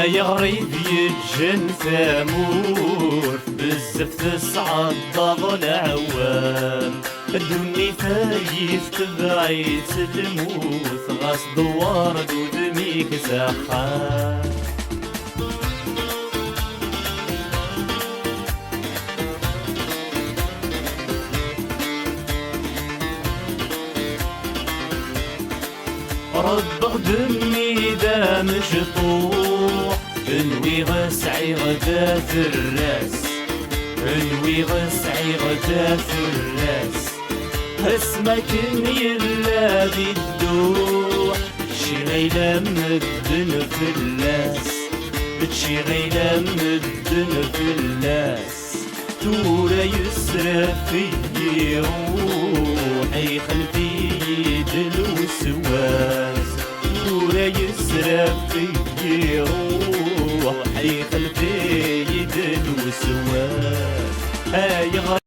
يا غريب يتجن ثامور بزاف تصعد ضغ العوام الدني فايف تبعيت الموت غاس دوار دودميك سخان ربغ دمي دا مشطوح انوي غسعي غدا في الراس انوي غسعي غدا في الراس اسمك يلا بيدوح شي غيلا مدن في اللاس شي غيلا مدن في اللاس تورا يسرى في روحي خلفي يد الوسواس تورا يسرى في روحي خلفي يد الوسواس